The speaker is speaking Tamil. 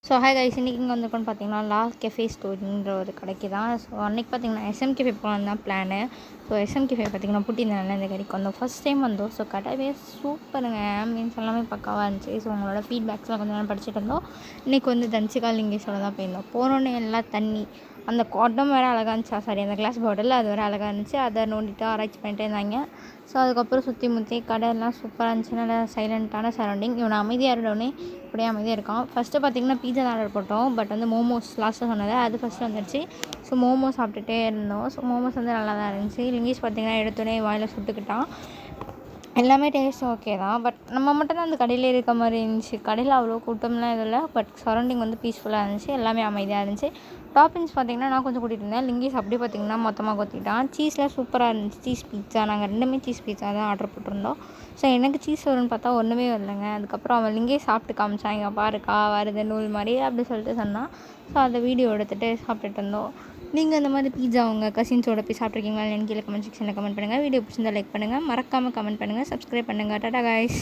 ஸோ ஹாய் கைஸ், இன்றைக்கி இங்கே வந்திருக்கோன்னு பார்த்தீங்கன்னா லாஸ்ட் கெஃபே ஸ்டோரின்ற ஒரு கடைக்கு தான். ஸோ அன்றைக்கி பார்த்தீங்கன்னா எஸ்எம் கெஃபே போகலாம் தான் பிளானு. ஸோ எஸ்எம் கெஃபே பார்த்தீங்கன்னா புட்டியிருந்தனால இந்த கடைக்கு வந்தோம். ஃபஸ்ட் டைம் வந்தோம். ஸோ கடையே சூப்பருங்க, ஆம்பியன்ஸ் எல்லாமே பக்காவாக இருந்துச்சு. ஸோ உங்களோட ஃபீட்பேக்ஸ்லாம் கொஞ்சம் நேரம் படிச்சுட்டு இருந்தோம். இன்றைக்கி வந்து தன்சிகா லிங்கேஷோட தான் போயிருந்தோம். போனோன்னே எல்லாம் தண்ணி, அந்த குடம் வேறு அழகாக இருந்துச்சா, சாரி அந்த கிளாஸ் பாட்டில் அது வேறு அழகாக இருந்துச்சு. அதை நோண்டிட்டு ஆராய்ச்சி பண்ணிட்டே இருந்தாங்க. ஸோ அதுக்கப்புறம் சுற்றி முற்றி கடையெல்லாம் சூப்பராக இருந்துச்சு. நல்லா சைலண்ட்டான சரௌண்டிங். இவனை அமைதியாக இருந்தோடனே அப்படியே அமைதியாக இருக்கான். ஃபஸ்ட்டு பார்த்திங்கன்னா பீஸா தான் ஆர்டர் போட்டோம். பட் வந்து மோமோஸ் லாஸ்ட்டாக சொன்னது அது ஃபஸ்ட்டு வந்துடுச்சு. ஸோ மோமோஸ் சாப்பிட்டுட்டே இருந்தோம். ஸோ மோமோஸ் வந்து நல்லா தான் இருந்துச்சு. லிங்கேஷ் பார்த்திங்கன்னா எடுத்தோடனே வாயில் சுட்டுக்கிட்டான். எல்லாமே டேஸ்ட் ஓகே தான். பட் நம்ம மட்டும் தான் அந்த கடையில் இருக்க மாதிரி இருந்துச்சு. கடையில் அவ்வளோ கூட்டம்லாம் எதுவும் இல்லை. பட் சரௌண்டிங் வந்து பீஸ்ஃபுல்லாக இருந்துச்சு. எல்லாமே அமைதியாக இருந்துச்சு. டாப்பிங்ஸ் பார்த்திங்கன்னா நான் கொஞ்சம் கூட்டிகிட்டு இருந்தேன். லிங்கேஷ் அப்படியே பார்த்திங்கன்னா மொத்தமாக கொத்திட்டான். சீஸ்லாம் சூப்பராக இருந்துச்சு. சீஸ் பீட்சா நாங்கள் ரெண்டுமே சீஸ் பீட்சா தான் ஆர்டர் போட்டிருந்தோம். ஸோ எனக்கு சீஸ் வரும்னு பார்த்தா ஒன்றுமே வரலைங்க. அதுக்கப்புறம் அவன் லிங்கேஷ் சாப்பிட்டு காமிச்சான், இங்கே பாருக்கா வருது நூல் மாதிரி அப்படி சொல்லிட்டு சொன்னான். ஸோ அந்த வீடியோ எடுத்துகிட்டு சாப்பிட்டுட்டு இருந்தோம். நீங்கள் அந்த மாதிரி பீட்சா உங்கள் கசின்ஸோட போய் சாப்பிட்ருக்கீங்களா? எனக்கு கீழே கமெண்ட் செக்ஷனில் கமெண்ட் பண்ணுங்கள். வீடியோ பிடிச்சிருந்தா லைக் பண்ணுங்கள், மறக்காமல் கமெண்ட் பண்ணுங்கள், சப்ஸ்கிரைப் பண்ணுங்கள். டாடா கைஸ்.